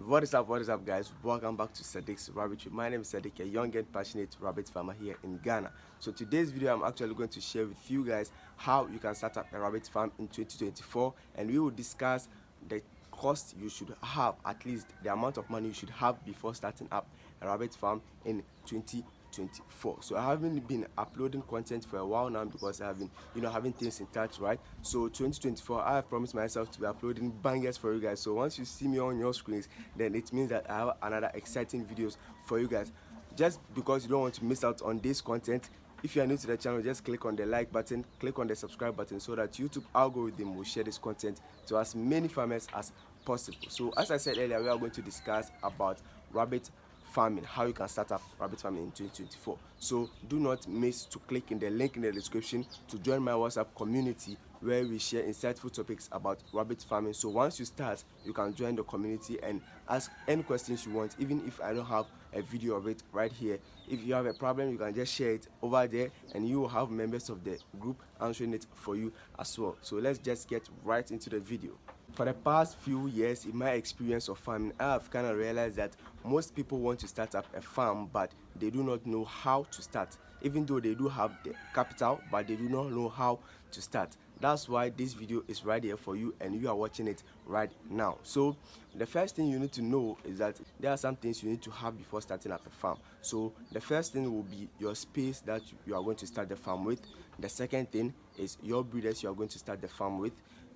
What is up, guys? Welcome back to Sadiq's Rabbitry. My name is Sadiq, a young and passionate rabbit farmer here in Ghana. So today's video, I'm actually going to share with you guys how you can start up a rabbit farm in 2024, and we will discuss the cost you should have, at least the amount of money you should have before starting up a rabbit farm in 2024. So I haven't been uploading content for a while now because I have been having things in touch, right? So 2024, I have promised myself to be uploading bangers for you guys. So once you see me on your screens, then it means that I have another exciting videos for you guys. Just because you don't want to miss out on this content, if you are new to the channel, just click on the like button, click on the subscribe button, so that YouTube algorithm will share this content to as many farmers as possible. So as I said earlier, we are going to discuss about rabbit farming, how you can start up rabbit farming in 2024. So do not miss to click in the link in the description to join my WhatsApp community, where we share insightful topics about rabbit farming. So once you start, you can join the community and ask any questions you want, even if I don't have a video of it right here. If you have a problem, you can just share it over there and you will have members of the group answering it for you as well. So let's just get right into the video. For the past few years, in my experience of farming, I have kind of realized that most people want to start up a farm, but they do not know how to start. Even though they do have the capital, but they do not know how to start. That's why this video is right here for you, and you are watching it right now. So the first thing you need to know is that there are some things you need to have before starting up a farm. So the first thing will be your space that you are going to start the farm with. The second thing is your breeders you are going to start the farm with.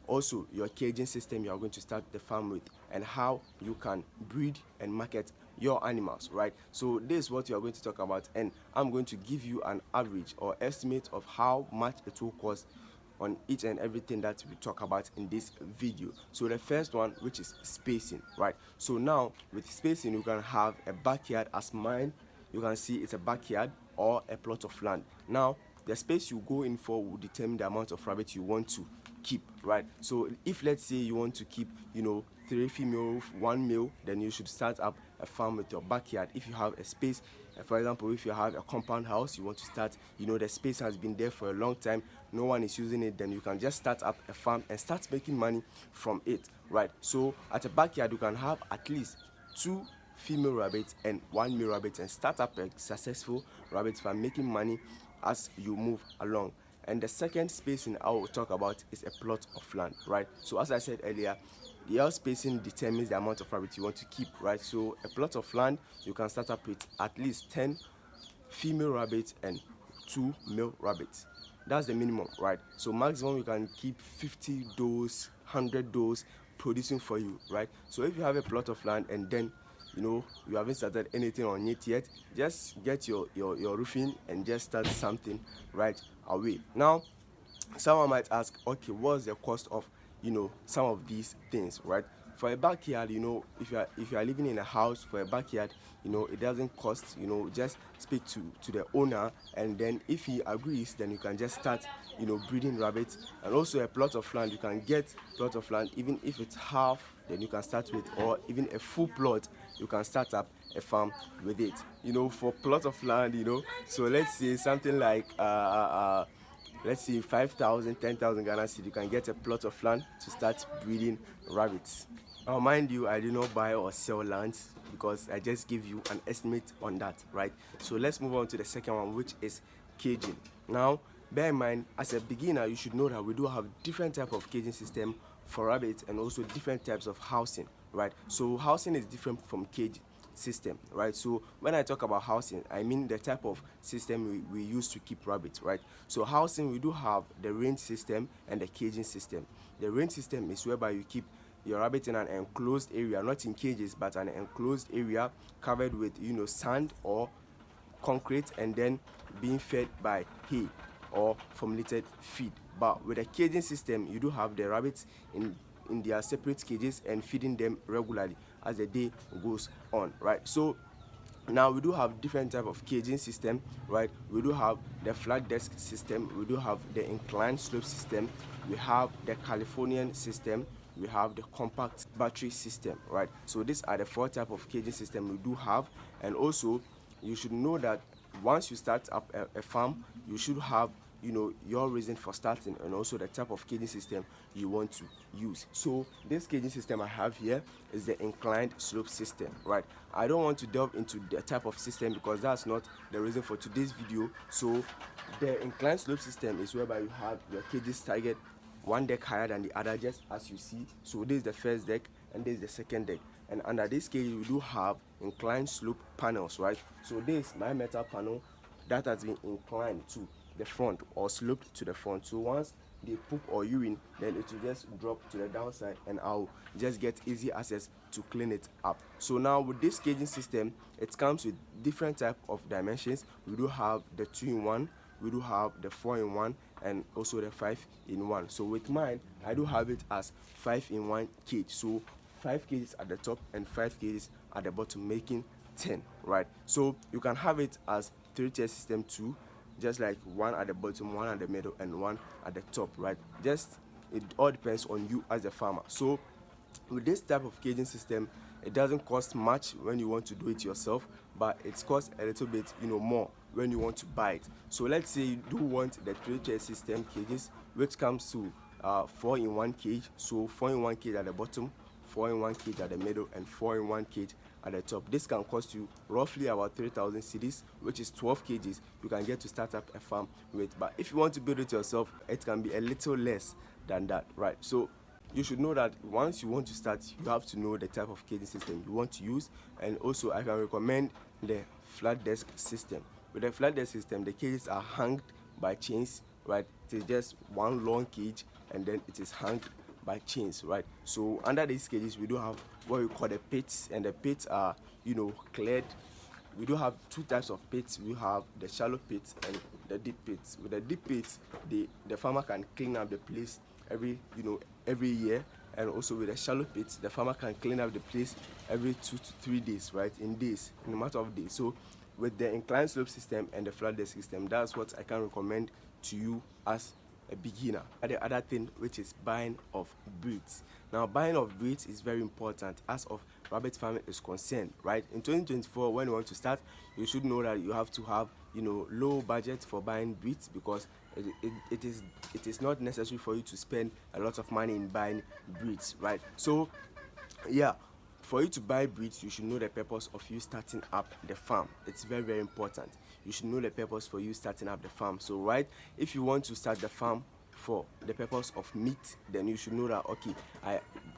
Also, your caging system you are going to start the farm with, and how you can breed and market your animals, right? So this is what you are going to talk about, and I'm going to give you an average or estimate of how much it will cost on each and everything that we talk about in this video. So the first one, which is spacing, right? So now with spacing, you can have a backyard as mine. You can see it's a backyard or a plot of land. Now the space you go in for will determine the amount of rabbit you want to keep, right? So if let's say you want to keep 3 female, 1 male, then you should start up a farm with your backyard. If you have a space, for example, if you have a compound house, you want to start, the space has been there for a long time, no one is using it, then you can just start up a farm and start making money from it, right? So at a backyard, you can have at least 2 female rabbits and 1 male rabbit and start up a successful rabbit farm, making money as you move along. And the second spacing I will talk about is a plot of land, right? So as I said earlier, the spacing determines the amount of rabbits you want to keep, right? So a plot of land, you can start up with at least 10 female rabbits and 2 male rabbits. That's the minimum, right? So maximum you can keep 50 does, 100 does producing for you, right? So if you have a plot of land and then you haven't started anything on it yet, just get your roofing and just start something right away. Now someone might ask, okay, what's the cost of some of these things, right? For a backyard, if you are living in a house, for a backyard, it doesn't cost. Just speak to the owner, and then if he agrees, then you can just start breeding rabbits. And also a plot of land, you can get plot of land even if it's half, then you can start with, or even a full plot, you can start up a farm with it. For plot of land, so let's say something like let's say 5,000, 10,000 Ghana cedi, you can get a plot of land to start breeding rabbits. Now mind you, I do not buy or sell lands, because I just give you an estimate on that, right? So let's move on to the second one, which is caging. Now bear in mind, as a beginner, you should know that we do have different type of caging system for rabbits, and also different types of housing, right? So housing is different from cage system, right? So when I talk about housing, I mean the type of system we use to keep rabbits, right? So housing, we do have the range system and the caging system. The range system is whereby you keep your rabbit in an enclosed area, not in cages, but an enclosed area covered with sand or concrete, and then being fed by hay or formulated feed. But with a caging system, you do have the rabbits in their separate cages and feeding them regularly as the day goes on, right? So now we do have different type of caging system, right? We do have the flat desk system, we do have the inclined slope system, we have the Californian system, we have the compact battery system, right? So these are the 4 type of caging system we do have. And also you should know that once you start up a farm, you should have your reason for starting, and also the type of caging system you want to use. So this caging system I have here is the inclined slope system, right? I don't want to delve into the type of system because that's not the reason for today's video. So the inclined slope system is whereby you have your cages target one deck higher than the other, just as you see. So this is the first deck and this is the second deck, and under this cage we do have inclined slope panels, right? So this is my metal panel that has been inclined to the front or sloped to the front. So once they poop or urine, then it will just drop to the downside and I'll just get easy access to clean it up. So now with this caging system, it comes with different type of dimensions. We do have the 2-in-1, we do have the 4-in-1, and also the 5-in-1. So with mine, I do have it as 5-in-1 cage. So 5 cages at the top and 5 cages at the bottom, making 10, right? So you can have it as 3-tier system too, just like one at the bottom, one at the middle, and one at the top, right? Just it all depends on you as a farmer. So with this type of caging system, it doesn't cost much when you want to do it yourself, but it costs a little bit more when you want to buy it. So let's say you do want the 3-tier system cages, which comes to 4-in-1 cage. So 4-in-1 cage at the bottom, 4-in-1 cage at the middle, and 4-in-1 cage at the top. This can cost you roughly about 3,000 cedis, which is 12 kgs you can get to start up a farm with. But if you want to build it yourself, it can be a little less than that, right? So you should know that once you want to start, you have to know the type of caging system you want to use. And also I can recommend the flat desk system. With the flat desk system, the cages are hung by chains, right? It is just one long cage and then it is hung by chains, right? So under these cages we do have what we call the pits, and the pits are cleared. We do have two types of pits. We have the shallow pits and the deep pits. With the deep pits, the farmer can clean up the place every year, and also with the shallow pits, the farmer can clean up the place every 2 to 3 days, right? In a matter of days. So with the inclined slope system and the flat desk system, that's what I can recommend to you as a beginner. And the other thing, which is buying of breeds. Now buying of breeds is very important as of rabbit farming is concerned, right? In 2024, when you want to start, you should know that you have to have low budget for buying breeds, because it is not necessary for you to spend a lot of money in buying breeds, right? So yeah, for you to buy breeds, you should know the purpose of you starting up the farm. It's very, very important. You should know the purpose for you starting up the farm. So right, if you want to start the farm for the purpose of meat, then you should know that okay,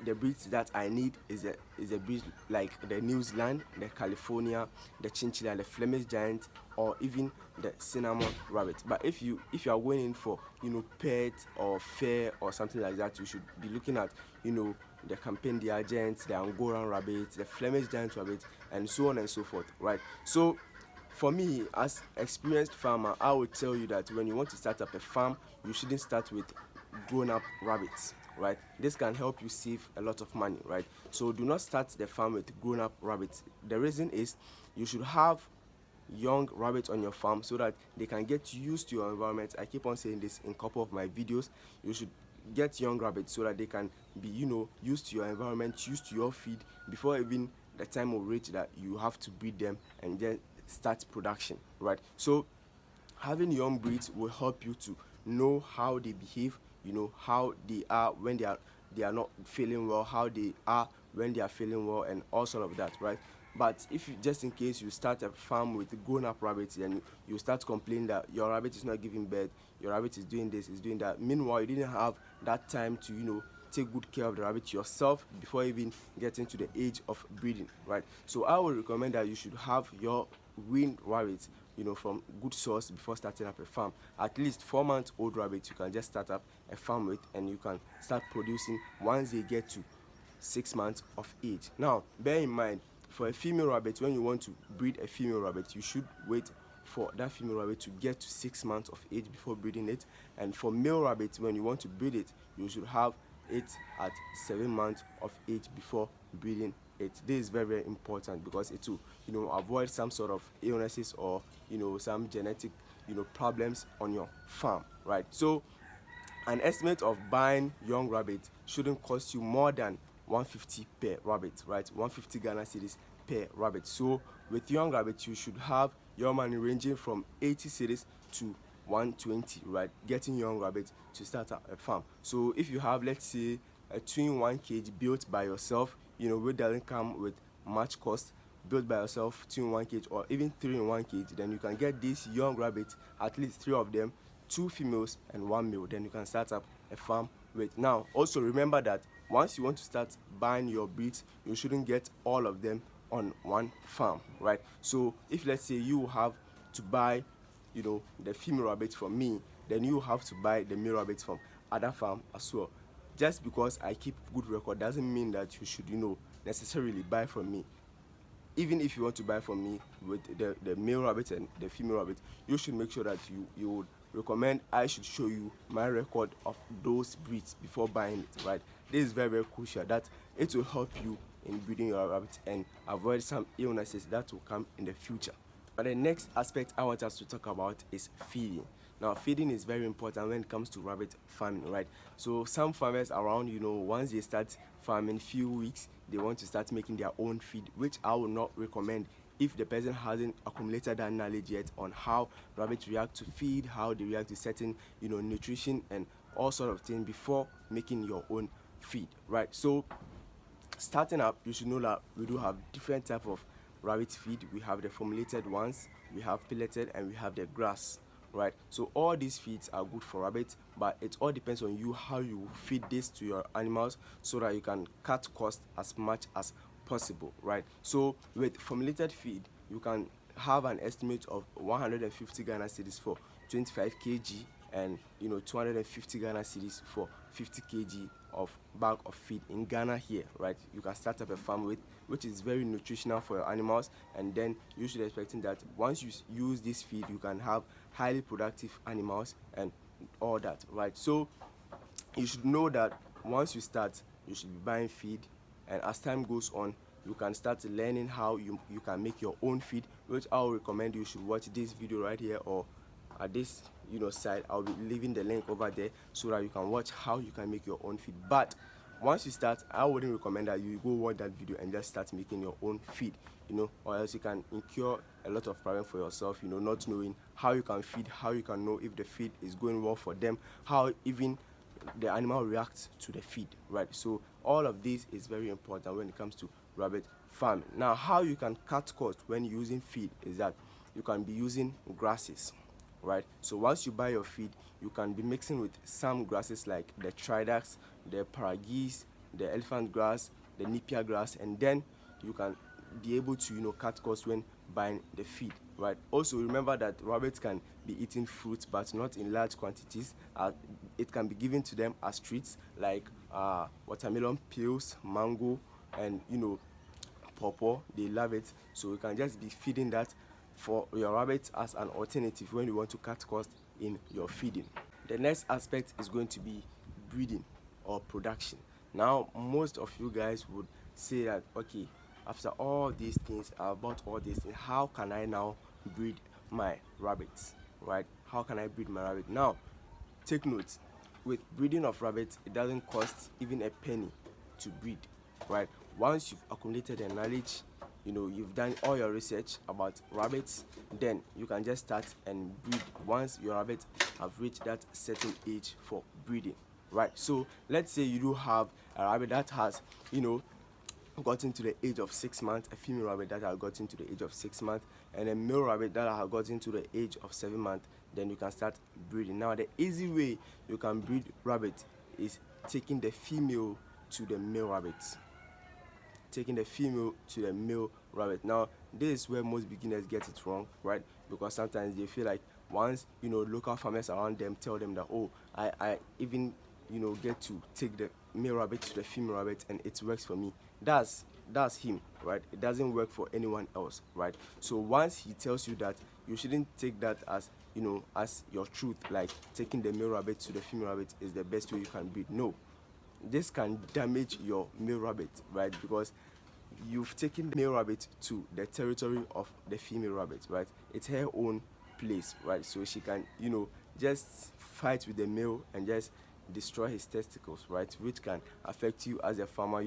the breeds that I need is a breed like the New Zealand, the California, the Chinchilla, the Flemish Giant, or even the cinnamon rabbit. But if you are going in for pet or fair or something like that, you should be looking at the Campendia Giants, the Angoran rabbits, the Flemish Giant rabbits, and so on and so forth, right? So for me, as experienced farmer, I would tell you that when you want to start up a farm, you shouldn't start with grown-up rabbits, right? This can help you save a lot of money, right? So do not start the farm with grown-up rabbits. The reason is you should have young rabbits on your farm so that they can get used to your environment. I keep on saying this in a couple of my videos. You should get young rabbits so that they can be used to your environment, used to your feed, before even the time will reach that you have to breed them and then start production, right? So having young breeds will help you to know how they behave, how they are when they are not feeling well, how they are when they are feeling well, and all sort of that, right? But if you, just in case you start a farm with grown-up rabbits, then you start complaining that your rabbit is not giving birth, your rabbit is doing this, is doing that. Meanwhile, you didn't have that time to take good care of the rabbit yourself before even getting to the age of breeding, right? So I would recommend that you should have your weaned rabbits from good source before starting up a farm. At least 4-month-old rabbits you can just start up a farm with, and you can start producing once they get to 6 months of age. Now bear in mind, for a female rabbit, when you want to breed a female rabbit, you should wait for that female rabbit to get to 6 months of age before breeding it. And for male rabbits, when you want to breed it, you should have it at 7 months of age before breeding it. This is very, very important because it will avoid some sort of illnesses or some genetic problems on your farm, right? So an estimate of buying young rabbits shouldn't cost you more than 150 per rabbit, right? 150 Ghana cedis per rabbit. So with young rabbits, you should have your money ranging from 80 cedis to 120, right? Getting young rabbits to start a farm. So if you have, let's say, a twin 1 kg built by yourself, which doesn't come with much cost, built by yourself, 2 in 1 kg, or even 3 in 1 kg, then you can get these young rabbits, at least 3 of them, 2 females and 1 male. Then you can start up a farm with. Now also remember that once you want to start buying your breeds, you shouldn't get all of them on one farm, right? So if, let's say, you have to buy the female rabbits from me, then you have to buy the male rabbits from other farm as well. Just because I keep good record doesn't mean that you should necessarily buy from me. Even if you want to buy from me with the male rabbit and the female rabbit, you should make sure that you would recommend I should show you my record of those breeds before buying it, right? This is very, very crucial, that it will help you in breeding your rabbit and avoid some illnesses that will come in the future. But the next aspect I want us to talk about is feeding. Now, feeding is very important when it comes to rabbit farming, right? So some farmers around, once they start farming few weeks, they want to start making their own feed, which I will not recommend if the person hasn't accumulated that knowledge yet on how rabbits react to feed, how they react to certain, nutrition and all sort of things before making your own feed, right? So starting up, you should know that we do have different type of rabbit feed. We have the formulated ones, we have pelleted, and we have the grass, right? So all these feeds are good for rabbits, but it all depends on you how you feed this to your animals so that you can cut costs as much as possible, right? So with formulated feed, you can have an estimate of 150 Ghana cedis for 25 kg and 250 Ghana cedis for 50 kg of bag of feed in Ghana here, right? You can start up a farm with, which is very nutritional for your animals, and then you should expecting that once you use this feed, you can have highly productive animals and all that, right? So you should know that once you start, you should be buying feed, and as time goes on, you can start learning how you can make your own feed, which I will recommend you should watch this video right here, or at this side. I'll be leaving the link over there so that you can watch how you can make your own feed. But once you start, I wouldn't recommend that you go watch that video and just start making your own feed, or else you can incur a lot of problem for yourself, not knowing how you can feed, how you can know if the feed is going well for them, how even the animal reacts to the feed, right? So all of this is very important when it comes to rabbit farming. Now, how you can cut costs when using feed is that you can be using grasses, right? So once you buy your feed, you can be mixing with some grasses like the tridax, the paragis, the elephant grass, the napier grass, and then you can be able to cut costs when buying the feed, right? Also remember that rabbits can be eating fruits, but not in large quantities. It can be given to them as treats like watermelon peels, mango, and pawpaw. They love it, so you can just be feeding that for your rabbits as an alternative when you want to cut costs in your feeding. The next aspect is going to be breeding or production. Now, most of you guys would say that, okay, after all these things, about all these things, how can I now breed my rabbits, right? How can I breed my rabbit? Now, take note, with breeding of rabbits, it doesn't cost even a penny to breed, right? Once you've accumulated the knowledge, you've done all your research about rabbits, then you can just start and breed once your rabbits have reached that certain age for breeding, right? So let's say you do have a rabbit that has gotten to the age of 6 months, a female rabbit that has gotten to the age of 6 months, and a male rabbit that has gotten to the age of 7 months, then you can start breeding. Now, the easy way you can breed rabbit is taking the female to the male rabbits. Taking the female to the male rabbit. Now, this is where most beginners get it wrong, right? Because sometimes they feel like once local farmers around them tell them that, oh, I even get to take the male rabbit to the female rabbit and it works for me. That's him, right? It doesn't work for anyone else, right? So once he tells you that, you shouldn't take that as as your truth, like taking the male rabbit to the female rabbit is the best way you can breed. No, this can damage your male rabbit, right? Because you've taken the male rabbit to the territory of the female rabbit, right? It's her own place, right? So she can just fight with the male and just destroy his testicles, right? Which can affect you as a farmer,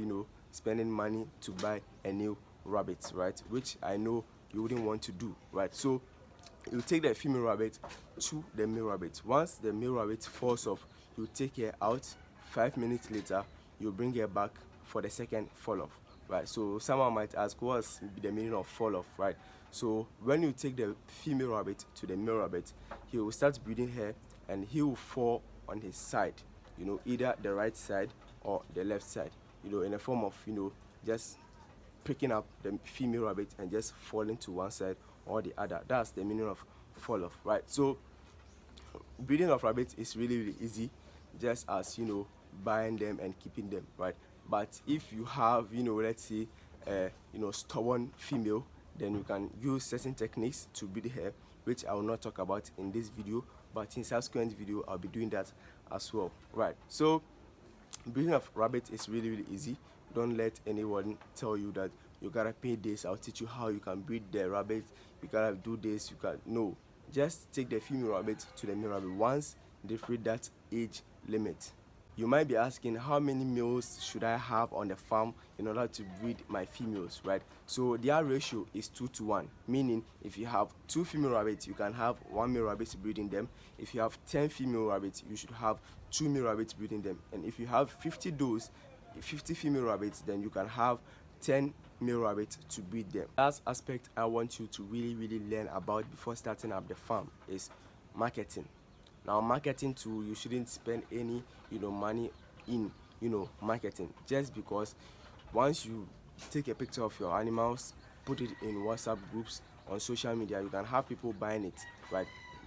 spending money to buy a new rabbit, right? Which I know you wouldn't want to do, right? So you take the female rabbit to the male rabbit. Once the male rabbit falls off, you take her out. 5 minutes later, you bring her back for the second fall off, right? So someone might ask, what's the meaning of fall off, right? So when you take the female rabbit to the male rabbit, he will start breeding her, and he will fall on his side, you know, either the right side or the left side, you know, in a form of, you know, just picking up the female rabbit and just falling to one side or the other. That's the meaning of fall off, right? So breeding of rabbits is really easy, just as, you know, buying them and keeping them, right? But if you have, you know, let's say you know, stubborn female, then you can use certain techniques to breed her, which I will not talk about in this video, but in subsequent video I'll be doing that as well, right? So breeding of rabbit is really easy. Don't let anyone tell you that you gotta pay this, I'll teach you how you can breed the rabbit, you gotta do this, you can no, just take the female rabbit to the male rabbit once they reach that age limit. You might be asking, how many males should I have on the farm in order to breed my females, right? So their ratio is 2:1, meaning if you have 2 female rabbits, you can have 1 male rabbit breeding them. If you have 10 female rabbits, you should have 2 male rabbits breeding them. And if you have 50 female rabbits, then you can have 10 male rabbits to breed them. Last aspect I want you to really learn about before starting up the farm is marketing. Now marketing too, you shouldn't spend any, you know, money in, you know, marketing, just because once you take a picture of your animals, put it in WhatsApp groups, on social media, you can have people buying it, right?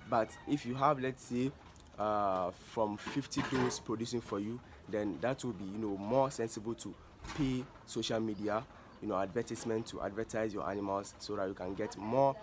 But if you have, let's say, from 50 does producing for you, then that will be, you know, more sensible to pay social media, you know, advertisement to advertise your animals, so that you can get more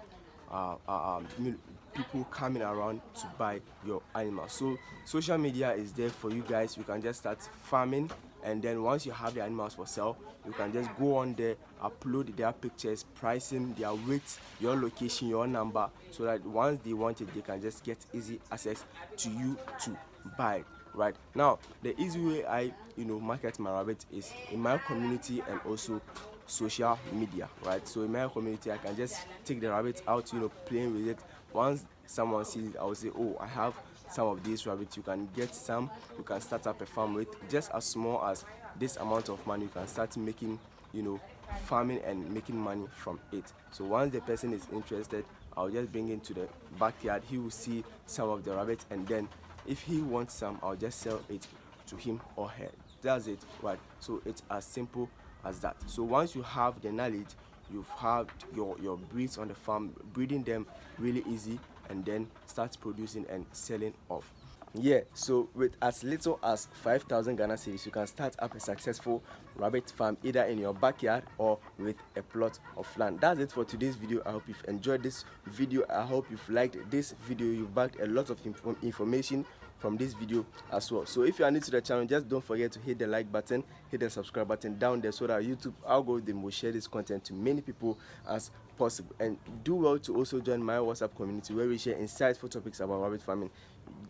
people coming around to buy your animals. So social media is there for you guys. You can just start farming, and then once you have the animals for sale, you can just go on there, upload their pictures, pricing, their weight, your location, your number, so that once they want it, they can just get easy access to you to buy it. Right now, the easy way I, you know, market my rabbit is in my community and also social media, right? So in my community, I can just take the rabbit out, you know, playing with it. Once someone sees it, I will say, oh, I have some of these rabbits, you can get some, you can start up a farm with just as small as this amount of money. You can start making, you know, farming and making money from it. So once the person is interested, I'll just bring him to the backyard, he will see some of the rabbits, and then if he wants some, I'll just sell it to him or her. That's it, right? So it's as simple as that. So once you have the knowledge, you've had your breeds on the farm, breeding them really easy, and then start producing and selling off. Yeah, so with as little as 5,000 Ghana cedis, you can start up a successful rabbit farm either in your backyard or with a plot of land. That's it for today's video. I hope you've enjoyed this video. I hope you've liked this video. You've bagged a lot of information from this video as well. So if you are new to the channel, just don't forget to hit the like button, hit the subscribe button down there, so that YouTube algorithm will share this content to many people as possible. And do well to also join my WhatsApp community, where we share insightful topics about rabbit farming.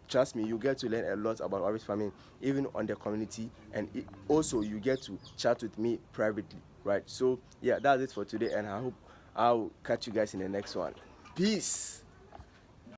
Trust me, you get to learn a lot about rabbit farming even on the community, and also you get to chat with me privately, right? So yeah, that's it for today, and I hope I'll catch you guys in the next one. Peace.